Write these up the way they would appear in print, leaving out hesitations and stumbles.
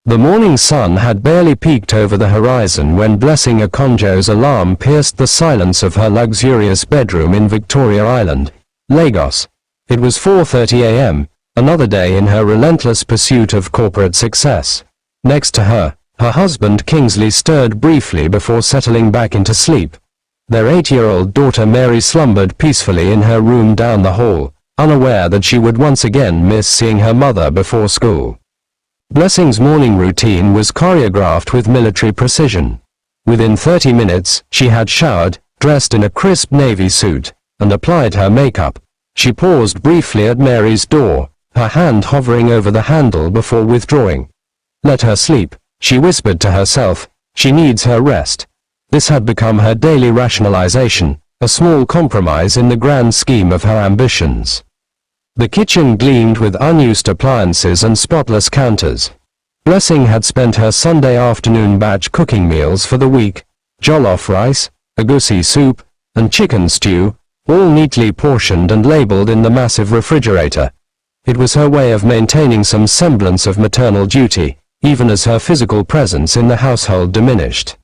The morning sun had barely peeked over the horizon when Blessing Akonjo's alarm pierced the silence of her luxurious bedroom in Victoria Island, Lagos. It was 4:30 a.m., another day in her relentless pursuit of corporate success. Next to her, her husband Kingsley stirred briefly before settling back into sleep. Their 8-year-old daughter Mary slumbered peacefully in her room down the hall, unaware that she would once again miss seeing her mother before school. Blessing's morning routine was choreographed with military precision. Within 30 minutes, she had showered, dressed in a crisp navy suit, and applied her makeup. She paused briefly at Mary's door, her hand hovering over the handle before withdrawing. "Let her sleep," she whispered to herself. "She needs her rest." This had become her daily rationalization, a small compromise in the grand scheme of her ambitions. The kitchen gleamed with unused appliances and spotless counters. Blessing had spent her Sunday afternoon batch cooking meals for the week: jollof rice, egusi soup, and chicken stew, all neatly portioned and labeled in the massive refrigerator. It was her way of maintaining some semblance of maternal duty, even as her physical presence in the household diminished.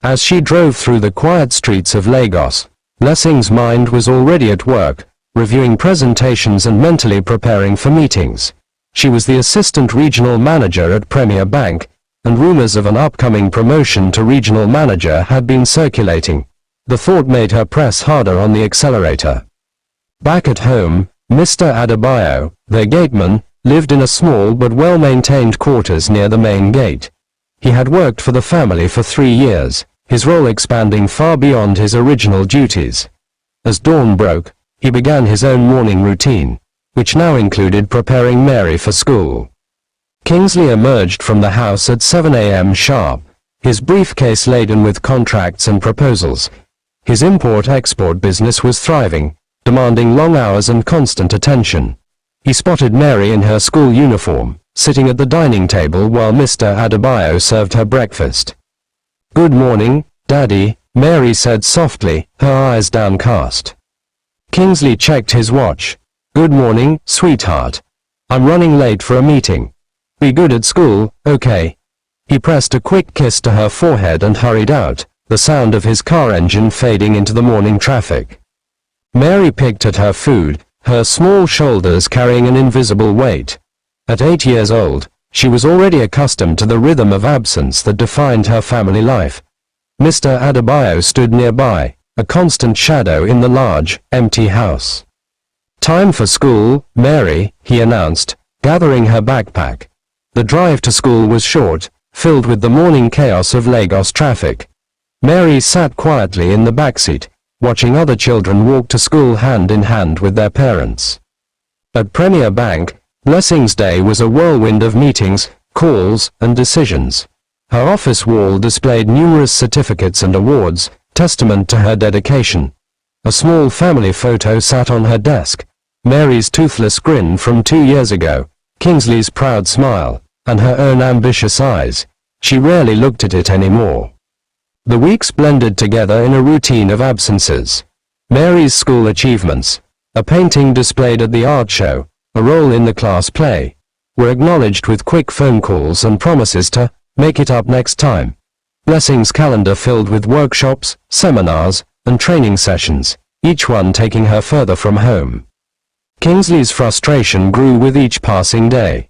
As she drove through the quiet streets of Lagos, Blessing's mind was already at work, reviewing presentations and mentally preparing for meetings. She was the assistant regional manager at Premier Bank, and rumors of an upcoming promotion to regional manager had been circulating. The thought made her press harder on the accelerator. Back at home, Mr. Adebayo, their gateman, lived in a small but well-maintained quarters near the main gate. He had worked for the family for 3 years, his role expanding far beyond his original duties. As dawn broke, he began his own morning routine, which now included preparing Mary for school. Kingsley emerged from the house at 7 a.m. sharp, his briefcase laden with contracts and proposals. His import-export business was thriving, demanding long hours and constant attention. He spotted Mary in her school uniform, sitting at the dining table while Mr. Adebayo served her breakfast. "Good morning, Daddy," Mary said softly, her eyes downcast. Kingsley checked his watch. "Good morning, sweetheart. I'm running late for a meeting. Be good at school, okay?" He pressed a quick kiss to her forehead and hurried out, the sound of his car engine fading into the morning traffic. Mary picked at her food, her small shoulders carrying an invisible weight. At 8 years old, she was already accustomed to the rhythm of absence that defined her family life. Mr. Adebayo stood nearby, a constant shadow in the large, empty house. "Time for school, Mary," he announced, gathering her backpack. The drive to school was short, filled with the morning chaos of Lagos traffic. Mary sat quietly in the backseat, watching other children walk to school hand in hand with their parents. At Premier Bank, Blessing's day was a whirlwind of meetings, calls, and decisions. Her office wall displayed numerous certificates and awards, testament to her dedication. A small family photo sat on her desk: Mary's toothless grin from 2 years ago, Kingsley's proud smile, and her own ambitious eyes. She rarely looked at it anymore. The weeks blended together in a routine of absences. Mary's school achievements, a painting displayed at the art show, a role in the class play, were acknowledged with quick phone calls and promises to make it up next time. Blessing's calendar filled with workshops, seminars, and training sessions, each one taking her further from home. Kingsley's frustration grew with each passing day.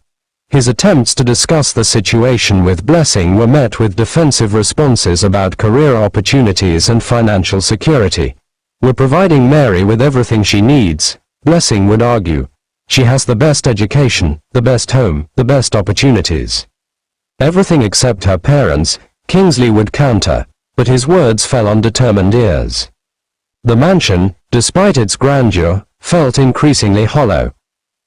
His attempts to discuss the situation with Blessing were met with defensive responses about career opportunities and financial security. "We're providing Mary with everything she needs," Blessing would argue. "She has the best education, the best home, the best opportunities." "Everything except her parents," Kingsley would counter, but his words fell on determined ears. The mansion, despite its grandeur, felt increasingly hollow.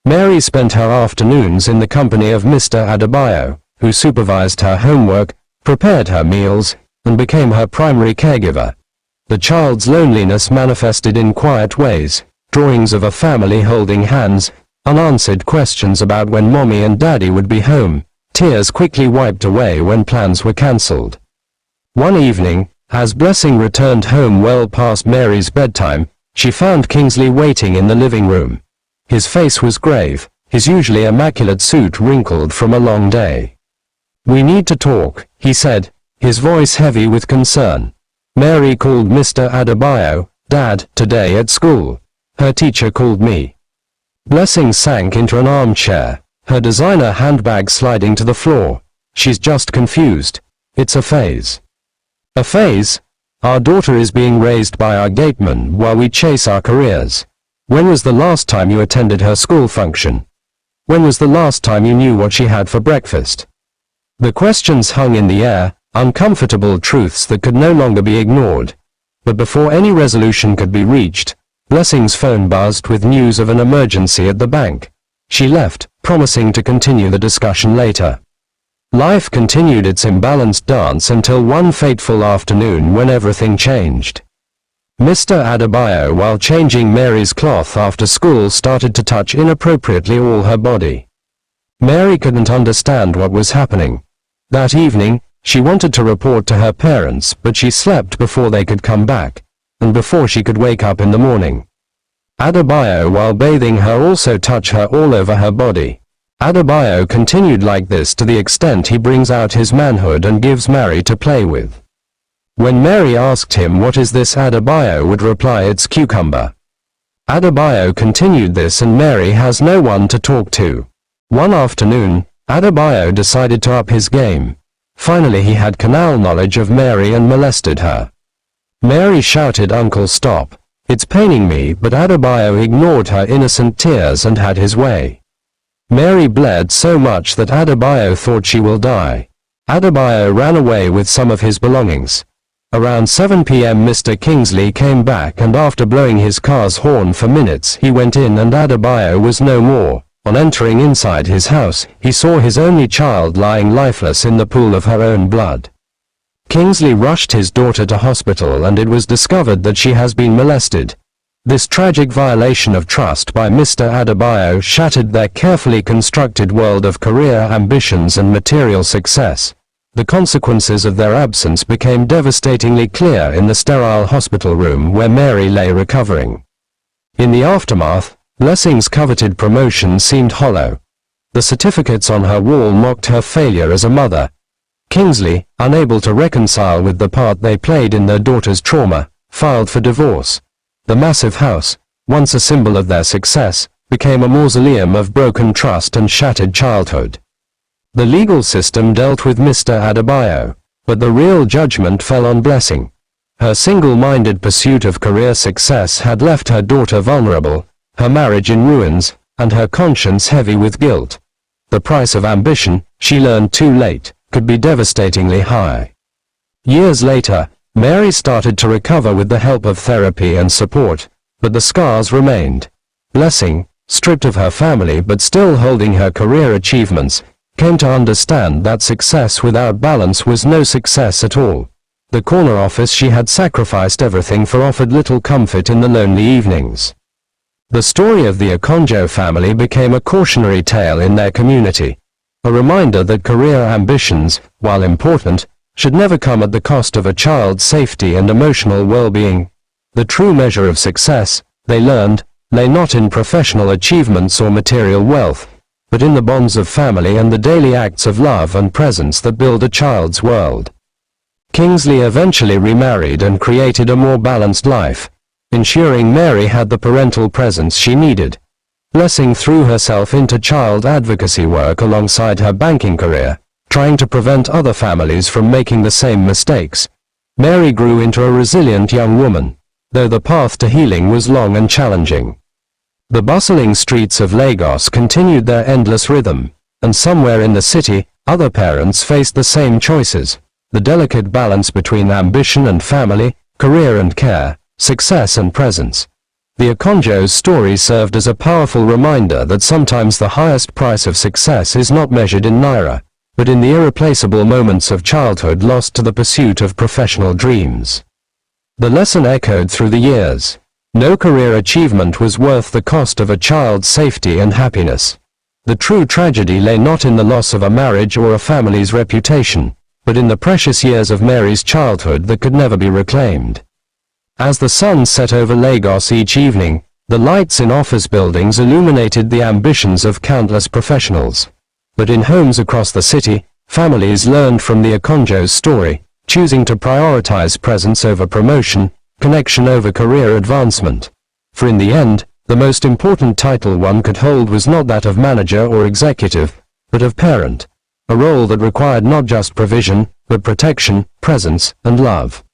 Mary spent her afternoons in the company of Mr. Adebayo, who supervised her homework, prepared her meals, and became her primary caregiver. The child's loneliness manifested in quiet ways: drawings of a family holding hands, unanswered questions about when Mommy and Daddy would be home, tears quickly wiped away when plans were cancelled. One evening, as Blessing returned home well past Mary's bedtime, she found Kingsley waiting in the living room. His face was grave, his usually immaculate suit wrinkled from a long day. "We need to talk," he said, his voice heavy with concern. "Mary called Mr. Adebayo, Dad, today at school. Her teacher called me." Blessing sank into an armchair, her designer handbag sliding to the floor. "She's just confused. It's a phase." "A phase? Our daughter is being raised by our gateman while we chase our careers. When was the last time you attended her school function? When was the last time you knew what she had for breakfast?" The questions hung in the air, uncomfortable truths that could no longer be ignored. But before any resolution could be reached, Blessing's phone buzzed with news of an emergency at the bank. She left, promising to continue the discussion later. Life continued its imbalanced dance until one fateful afternoon when everything changed. Mr. Adebayo, while changing Mary's cloth after school, started to touch inappropriately all her body. Mary couldn't understand what was happening. That evening, she wanted to report to her parents, but she slept before they could come back, and before she could wake up in the morning. Adebayo, while bathing her, also touched her all over her body. Adebayo continued like this to the extent he brings out his manhood and gives Mary to play with. When Mary asked him what is this, Adebayo would reply, "It's cucumber." Adebayo continued this and Mary has no one to talk to. One afternoon, Adebayo decided to up his game. Finally he had canal knowledge of Mary and molested her. Mary shouted, "Uncle, stop. It's paining me," but Adebayo ignored her innocent tears and had his way. Mary bled so much that Adebayo thought she will die. Adebayo ran away with some of his belongings. Around 7 p.m. Mr. Kingsley came back and after blowing his car's horn for minutes he went in and Adebayo was no more. On entering inside his house, he saw his only child lying lifeless in the pool of her own blood. Kingsley rushed his daughter to hospital and it was discovered that she has been molested. This tragic violation of trust by Mr. Adebayo shattered their carefully constructed world of career ambitions and material success. The consequences of their absence became devastatingly clear in the sterile hospital room where Mary lay recovering. In the aftermath, Blessing's coveted promotion seemed hollow. The certificates on her wall mocked her failure as a mother. Kingsley, unable to reconcile with the part they played in their daughter's trauma, filed for divorce. The massive house, once a symbol of their success, became a mausoleum of broken trust and shattered childhood. The legal system dealt with Mr. Adebayo, but the real judgment fell on Blessing. Her single-minded pursuit of career success had left her daughter vulnerable, her marriage in ruins, and her conscience heavy with guilt. The price of ambition, she learned too late, could be devastatingly high. Years later, Mary started to recover with the help of therapy and support, but the scars remained. Blessing, stripped of her family but still holding her career achievements, came to understand that success without balance was no success at all. The corner office she had sacrificed everything for offered little comfort in the lonely evenings. The story of the Akonjo family became a cautionary tale in their community, a reminder that career ambitions, while important, should never come at the cost of a child's safety and emotional well-being. The true measure of success, they learned, lay not in professional achievements or material wealth, but in the bonds of family and the daily acts of love and presence that build a child's world. Kingsley eventually remarried and created a more balanced life, ensuring Mary had the parental presence she needed. Blessing threw herself into child advocacy work alongside her banking career, trying to prevent other families from making the same mistakes. Mary grew into a resilient young woman, though the path to healing was long and challenging. The bustling streets of Lagos continued their endless rhythm, and somewhere in the city, other parents faced the same choices. The delicate balance between ambition and family, career and care, success and presence. The Akonjo's story served as a powerful reminder that sometimes the highest price of success is not measured in naira, but in the irreplaceable moments of childhood lost to the pursuit of professional dreams. The lesson echoed through the years. No career achievement was worth the cost of a child's safety and happiness. The true tragedy lay not in the loss of a marriage or a family's reputation, but in the precious years of Mary's childhood that could never be reclaimed. As the sun set over Lagos each evening, the lights in office buildings illuminated the ambitions of countless professionals. But in homes across the city, Families learned from the Akonjo's story, choosing to prioritize presence over promotion, connection over career advancement. For in the end, the most important title one could hold was not that of manager or executive, but of parent, a role that required not just provision, but protection, presence, and love.